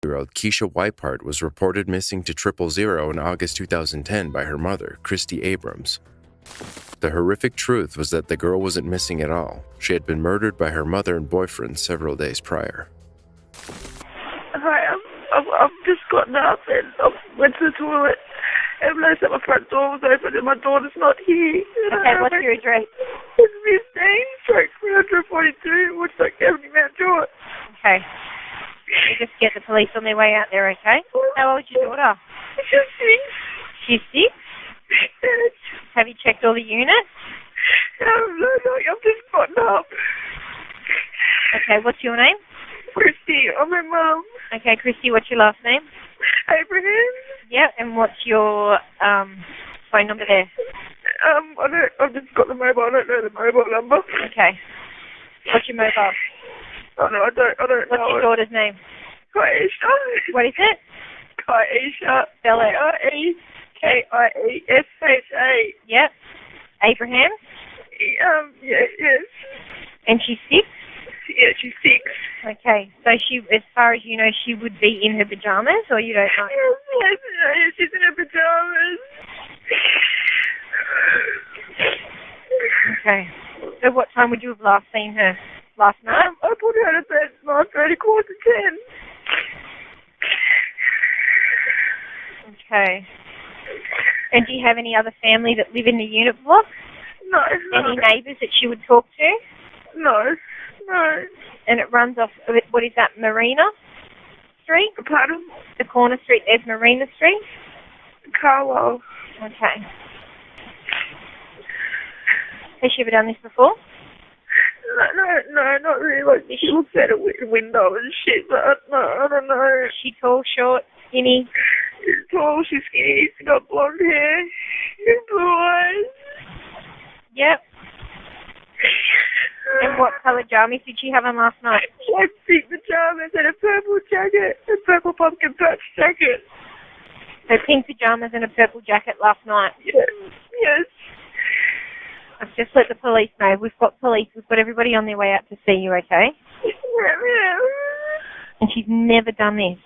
Year-old Keisha Weipart was reported missing to 000 in August 2010 by her mother, Christy Abrams. The horrific truth was that the girl wasn't missing at all. She had been murdered by her mother and boyfriend several days prior. Hi, I've just gotten up and I went to the toilet and realised that my front door was open and my daughter's not here. Okay, what's your address? It's 342, Woodstock Avenue, Mount George. Okay. You just get the police on their way out there, okay? How old's your daughter? She's 6. She's 6? Yes. Have you checked all the units? No, I've just gotten up. Okay, what's your name? Christy, I'm her mum. Okay, Christy, what's your last name? Abraham. Yeah, and what's your phone number there? I've just got the mobile. I don't know the mobile number. Okay. What's your mobile? Oh no, I don't know. What's your daughter's name? Kaisha. What is it? Kaisha. Spell it. Kiesha. Yep. Abraham? Yes. And she's 6? Yeah, she's 6. Okay, so she, as far as you know, she would be in her pajamas, or you don't know? Yes, she's in her pajamas. Okay. So what time would you have last seen her? Last night? I put her to bed 9:30, 9:45. Okay. And do you have any other family that live in the unit block? No. Any neighbours that she would talk to? No. And it runs off, what is that, Marina Street? Pardon? The corner street, there's Marina Street? Carwell. Okay. Has she ever done this before? No, not really. Like, she looks out a window and shit, but I don't know. Is she tall, short, skinny? She's tall, she's skinny, she's got blonde hair, blue eyes. Yep. And what colour jammies did she have on last night? She had pink pajamas and a purple jacket, a purple pumpkin patch jacket. So pink pajamas and a purple jacket last night? Yes. I've just let the police know. We've got police. We've got everybody on their way out to see you, okay? Yeah. And she's never done this?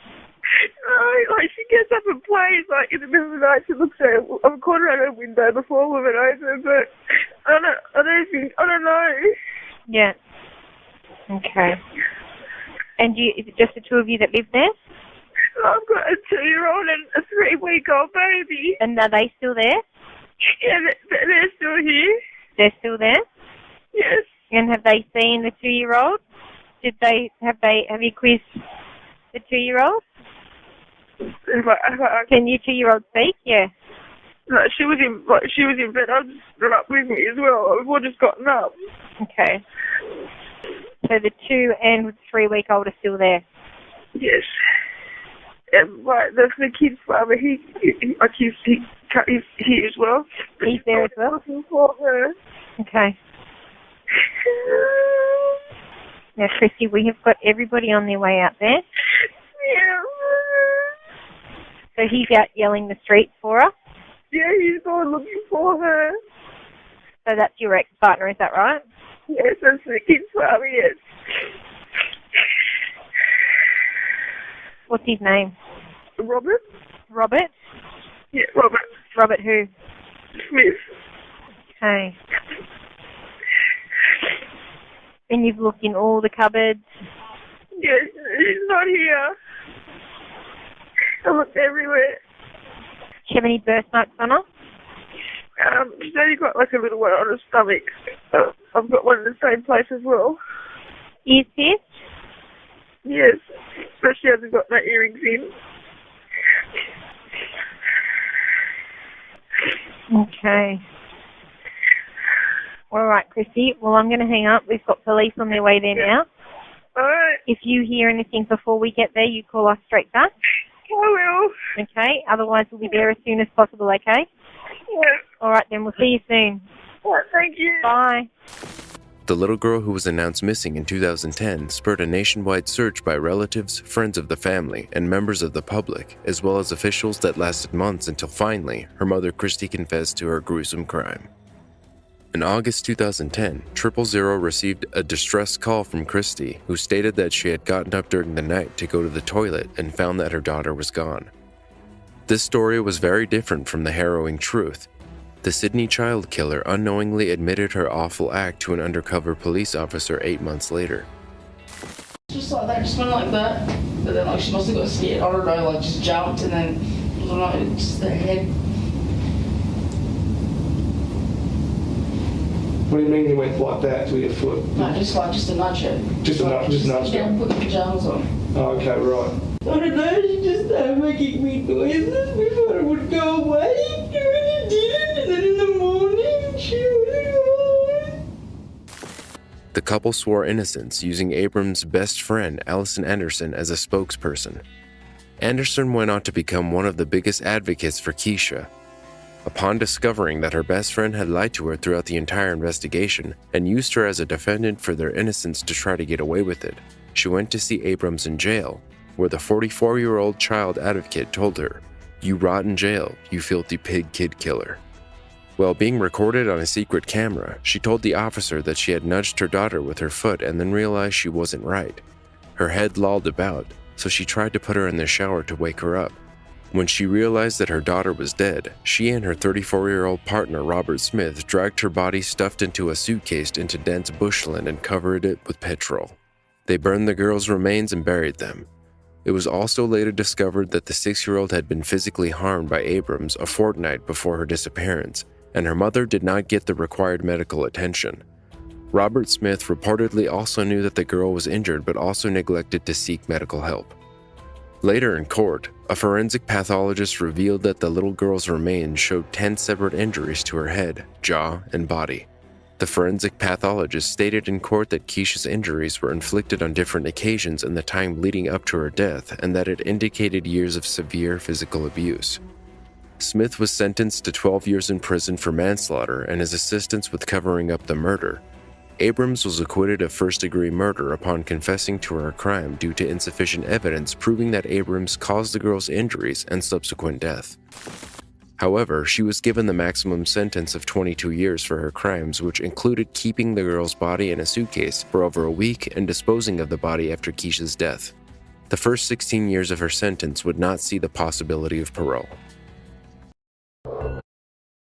No, like she gets up and plays, like in the middle of the night. She looks out. I've caught her at her window before with it open, but I don't know. Yeah. Okay. And is it just the two of you that live there? I've got a 2-year-old and a 3-week-old baby. And are they still there? Yeah, they're still here. They're still there? Yes. And have they seen the 2-year-old? Have you quizzed the 2-year-old? Can your 2-year-old speak? Yeah. No, she was in bed. I just got up with me as well. We've all just gotten up. Okay. So the 2 and 3-week-old are still there? Yes. And the kid's father, he's here as well. He's there as well? Looking for her. Okay. Now, Christy, we have got everybody on their way out there. Yeah. So he's out yelling the streets for us? Yeah, he's gone looking for her. So that's your ex-partner, is that right? Yes, that's the kid's father, yes. What's his name? Robert? Robert? Yeah, Robert. Robert who? Smith. Okay. And you've looked in all the cupboards? Yes, he's not here. I looked everywhere. Do you have any birthmarks on her? She's only got like a little one on her stomach. I've got one in the same place as well. Ears pierced? Yes, but she hasn't got no earrings in. Okay. All right, Chrissy. Well, I'm going to hang up. We've got police on their way there now. All right. If you hear anything before we get there, you call us straight back. I will. Okay. Otherwise, we'll be there as soon as possible, okay? Yeah. All right, then. We'll see you soon. All right, thank you. Bye. The little girl who was announced missing in 2010 spurred a nationwide search by relatives, friends of the family, and members of the public, as well as officials that lasted months until finally, her mother Christy confessed to her gruesome crime. In August 2010, 000 received a distress call from Christy, who stated that she had gotten up during the night to go to the toilet and found that her daughter was gone. This story was very different from the harrowing truth. The Sydney child killer unknowingly admitted her awful act to an undercover police officer 8 months later. Just like that, just went like that. But then like she must have got scared. I don't know, like just jumped and then I don't know, just the head. What do you mean you went like that with your foot? No, just a nudge her. Just a nudge her? Down, put your pajamas on. Oh, okay, right. I don't know, she just started making me noises. We thought it would go away. And then it didn't. And then in the morning, she went on. The couple swore innocence, using Abrams' best friend, Allison Anderson, as a spokesperson. Anderson went on to become one of the biggest advocates for Keisha. Upon discovering that her best friend had lied to her throughout the entire investigation and used her as a defendant for their innocence to try to get away with it, she went to see Abrams in jail, where the 44-year-old child advocate told her, "You rot in jail, you filthy pig kid killer." While being recorded on a secret camera, she told the officer that she had nudged her daughter with her foot and then realized she wasn't right. Her head lolled about, so she tried to put her in the shower to wake her up. When she realized that her daughter was dead, she and her 34-year-old partner Robert Smith dragged her body stuffed into a suitcase into dense bushland and covered it with petrol. They burned the girl's remains and buried them. It was also later discovered that the 6-year-old had been physically harmed by Abrams a fortnight before her disappearance, and her mother did not get the required medical attention. Robert Smith reportedly also knew that the girl was injured but also neglected to seek medical help. Later in court, a forensic pathologist revealed that the little girl's remains showed 10 separate injuries to her head, jaw, and body. The forensic pathologist stated in court that Keisha's injuries were inflicted on different occasions in the time leading up to her death and that it indicated years of severe physical abuse. Smith was sentenced to 12 years in prison for manslaughter and his assistance with covering up the murder. Abrams was acquitted of first-degree murder upon confessing to her crime due to insufficient evidence proving that Abrams caused the girl's injuries and subsequent death. However, she was given the maximum sentence of 22 years for her crimes, which included keeping the girl's body in a suitcase for over a week and disposing of the body after Keisha's death. The first 16 years of her sentence would not see the possibility of parole.